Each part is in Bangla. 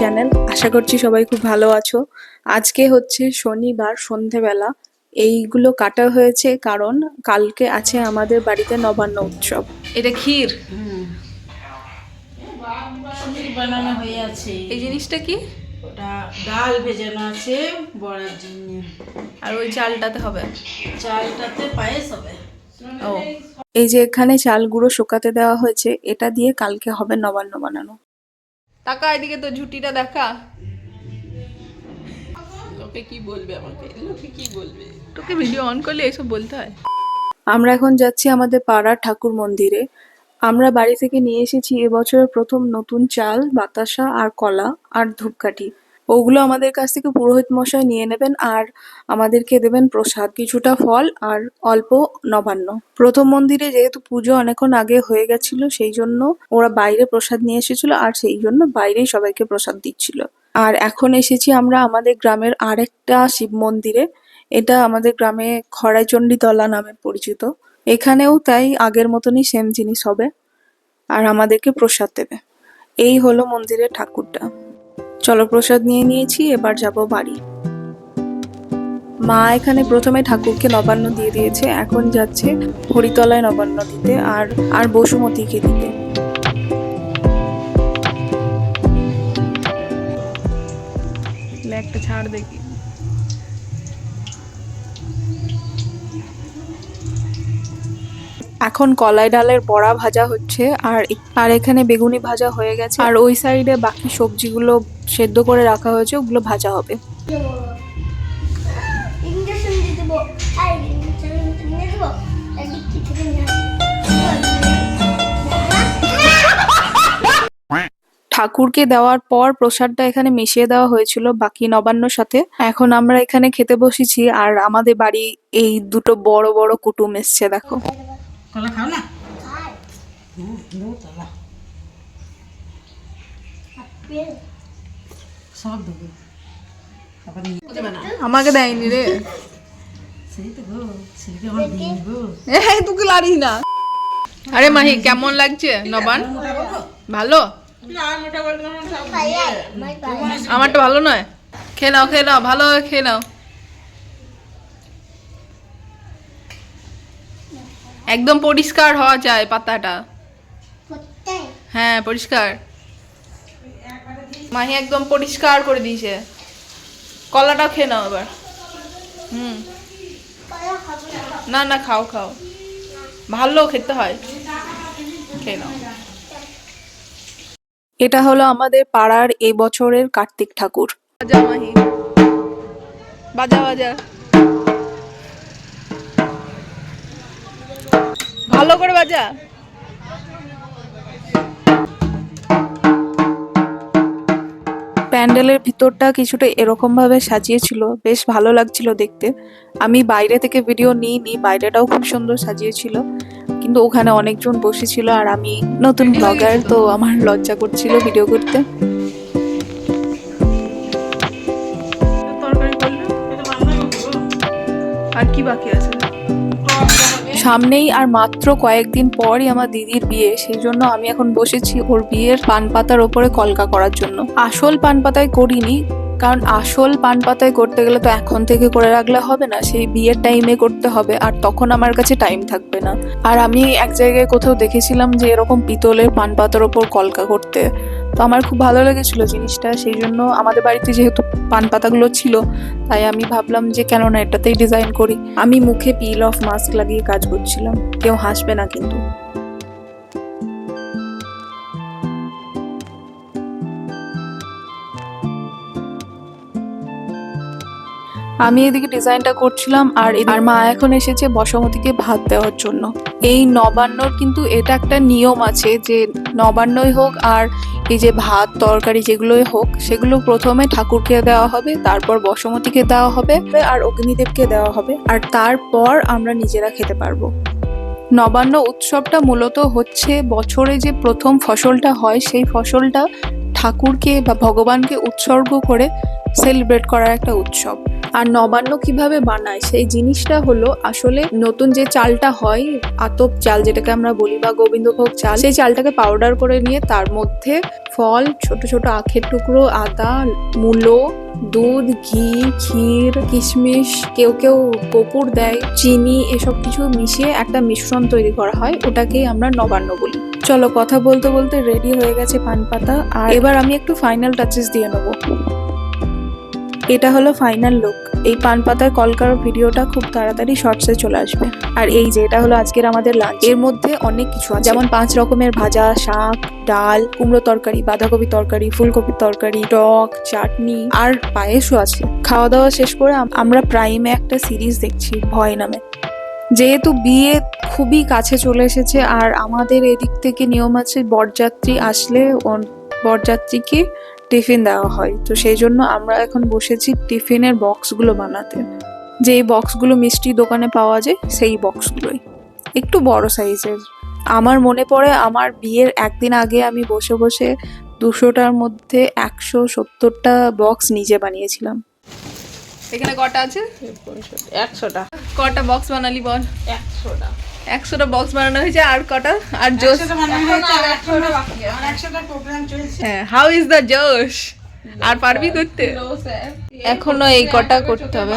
চ্যানেল। আশা করছি সবাই খুব ভালো আছো। আজকে হচ্ছে শনিবার সন্ধেবেলা। এইগুলো কাটা হয়েছে কারণ কালকে আছে আমাদের বাড়িতে নবান্ন উৎসব। এটা ক্ষীর বানানো হয়ে আছে। এই জিনিসটা কি? ওটা ডাল ভেজানো আছে বড়ার জন্য। আর ওই চালটাতে হবে, চালটাতে পায়েস হবে। ও এই যে এখানে চাল গুঁড়ো শুকাতে দেওয়া হয়েছে, এটা দিয়ে কালকে হবে নবান্ন বানানো। টাকা এদিকে তো ঝুটিটা দেখা। লোকে কি বলবে আমাকে, লোকে কি বলবে? তোকে ভিডিও অন করলে এসব বলতে হয়। আমরা এখন যাচ্ছি আমাদের পাড়ার ঠাকুর মন্দিরে। আমরা বাড়ি থেকে নিয়ে এসেছি এবছরের প্রথম নতুন চাল, বাতাসা আর কলা আর ধূপকাঠি। ওগুলো আমাদের কাছ থেকে পুরোহিত মশাই নিয়ে নেবেন আর আমাদেরকে দেবেন প্রসাদ, কিছুটা ফল আর অল্প নবান্ন। প্রথম মন্দিরে যেহেতু পুজো অনেকক্ষণ আগে হয়ে গেছিল, সেই জন্য ওরা বাইরে প্রসাদ নিয়ে এসেছিল আর সেই জন্য বাইরেই সবাইকে প্রসাদ দিচ্ছিল। আর এখন এসেছি আমরা আমাদের গ্রামের আরেকটা শিব মন্দিরে। এটা আমাদের গ্রামে খড়াইচণ্ডীতলা নামে পরিচিত। এখানেও তাই আগের মতনই সেম জিনিস হবে আর আমাদেরকে প্রসাদ দেবে। এই হলো মন্দিরের ঠাকুরটা। চলো, প্রসাদ নিয়ে নিয়েছি, এবার যাব বাড়ি। মা এখানে প্রথমে ঠাকুরকে নবান্ন দিয়ে দিয়েছে, এখন যাচ্ছে হরিতলায় নবান্ন দিতে আর বসুমতীকে দিতে। একটা ছাড় দেখি। এখন কলাই ডালের বড়া ভাজা হচ্ছে আর এখানে বেগুনি ভাজা হয়ে গেছে আর ওই সাইডে বাকি সবজিগুলো সেদ্ধ করে রাখা হয়েছে, ওগুলো ভাজা হবে। ঠাকুরকে দেওয়ার পর প্রসাদটা এখানে মিশিয়ে দেওয়া হয়েছিল বাকি নবান্নর সাথে। এখন আমরা এখানে খেতে বসেছি আর আমাদের বাড়ি এই দুটো বড় বড় কুটুম এসছে, দেখো। কলা খাও না? সব দেবো। আমাকে দেয়নি রে। তুই লাড়িস না। আরে মাহি, কেমন লাগছে নবান? ভালো? আমারটা ভালো নয়? খেয়ে নাও, খেয়ে নাও, ভালো খেয়ে নাও। একদম পরিষ্কার হওয়া চাই পাতাটা। হ্যাঁ, পরিষ্কার। মাহি একদম পরিষ্কার করে দিয়েছে। কলাটাও খেয়ে নাও এবার। না না, খাও খাও, ভালো খেতে হয়, খেয়ে নাও। এটা হলো আমাদের পাড়ার এই বছরের কার্তিক ঠাকুর। বাজা মাহি, বাজা বাজা, ভালো করে বাজা। প্যান্ডেলের ভিতরটা কিছুটা এরকম ভাবে সাজিয়েছিল, বেশ ভালো লাগছিল দেখতে। আমি বাইরে থেকে ভিডিও নিইনি, বাইরেটাও খুব সুন্দর সাজিয়েছিল, কিন্তু ওখানে অনেকজন বসেছিল আর আমি নতুন ব্লগার, তো আমার লজ্জা করছিল ভিডিও করতে। আর কি বাকি আছে? সামনেই আর মাত্র কয়েকদিন পরই আমার দিদির বিয়ে, সেই জন্য আমি এখন বসেছি ওর বিয়ের পান পাতার ওপরে কলকা করার জন্য। আসল পান পাতায় করিনি, কারণ আসল পান পাতায় করতে গেলে তো এখন থেকে করে রাখলে হবে না, সেই বিয়ের টাইমে করতে হবে আর তখন আমার কাছে টাইম থাকবে না। আর আমি এক জায়গায় কোথাও দেখেছিলাম যে এরকম পিতলের পান পাতার ওপর কলকা করতে, তো আমার খুব ভালো লেগেছিল জিনিসটা। সেই জন্য আমাদের বাড়িতে যেহেতু পান পাতাগুলো ছিল, তাই আমি ভাবলাম যে কেন না এটাতেই ডিজাইন করি। আমি মুখে পিল অফ মাস্ক লাগিয়ে কাজ করছিলাম, কেউ হাসবে না কিন্তু। আমি এদিকে ডিজাইনটা করছিলাম আর মা এখন এসেছে বসমতীকে ভাত দেওয়ার জন্য। এই নবান্নর কিন্তু এটা একটা নিয়ম আছে যে নবান্নই হোক আর এই যে ভাত তরকারি যেগুলোই হোক, সেগুলো প্রথমে ঠাকুরকে দেওয়া হবে, তারপর বসমতীকে দেওয়া হবে আর অগ্নিদেবকে দেওয়া হবে, আর তারপর আমরা নিজেরা খেতে পারবো। নবান্ন উৎসবটা মূলত হচ্ছে বছরে যে প্রথম ফসলটা হয়, সেই ফসলটা ঠাকুরকে বা ভগবানকে উৎসর্গ করে সেলিব্রেট করার একটা উৎসব। আর নবান্ন কিভাবে বানায় সেই জিনিসটা হলো আসলে নতুন যে চালটা হয় আতপ চাল যেটাকে আমরা বলি বা গোবিন্দভোগ চাল, সেই চালটাকে পাউডার করে নিয়ে তার মধ্যে ফল, ছোট ছোট আখের টুকরো, আদা, মূলো, দুধ, ঘি, ক্ষীর, কিশমিশ, কেউ কেউ কপুর দেয়, চিনি, এসব কিছু মিশিয়ে একটা মিশ্রণ তৈরি করা হয়, ওটাকেই আমরা নবান্ন বলি। চলো, কথা বলতে বলতে রেডি হয়ে গেছে পান পাতা, আর এবার আমি একটু ফাইনাল টাচেস দিয়ে নেবো। এটা হলো ফাইনাল লুক। এই পান পাতায় কলকার ভিডিওটা খুব তাড়াতাড়ি শর্টসে চলে আসবে। আর এই যে এটা হলো আজকের আমাদের লাঞ্চ। এর মধ্যে অনেক কিছু আছে, যেমন 5 রকমের ভাজা, শাক, ডাল, কুমড়ো তরকারি, বাঁধাকপি তরকারি, ফুলকপির তরকারি, টক, চাটনি আর পায়েসও আছে। খাওয়া দাওয়া শেষ করে আমরা প্রাইমে একটা সিরিজ দেখছি, ভয় নামে। যেহেতু বিয়ে খুবই কাছে চলে এসেছে আর আমাদের এদিক থেকে নিয়ম আছে বরযাত্রী আসলে বরযাত্রীকে টিফিন দেওয়া হয়, তো সেই জন্য আমরা এখন বসেছি টিফিনের বক্সগুলো বানাতে। যেই বক্সগুলো মিষ্টি দোকানে পাওয়া যায় সেই বক্সগুলোই, একটু বড় সাইজের। আমার মনে পড়ে আমার বিয়ের একদিন আগে আমি বসে বসে 200টার মধ্যে 170টা বক্স নিজে বানিয়েছিলাম। এখানে কটা আছে? 100টা। কটা বক্স বানালি বল? 100টা। 100টা বক্স বানানো হয়েছে। আর কটা? আর জোশ? 100টা বানানো হয়েছে, আর 100টা বাকি। আমার 100টা প্রোগ্রাম চলছে। হ্যাঁ, হাউ ইজ দ্য জোশ? আর পারবি করতে? এখনো এই কটা করতে হবে।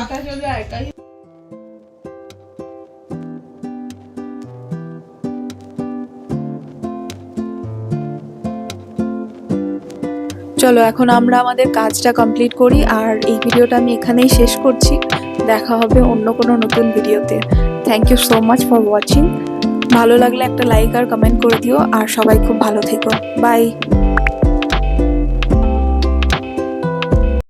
চলো এখন আমরা আমাদের কাজটা কমপ্লিট করি, আর এই ভিডিওটা আমি এখানেই শেষ করছি। দেখা হবে অন্য কোনো নতুন ভিডিওতে। Thank you so much for watching. ভালো লাগলে একটা লাইক আর কমেন্ট করে দিও, আর সবাই খুব ভালো থেকো। বাই।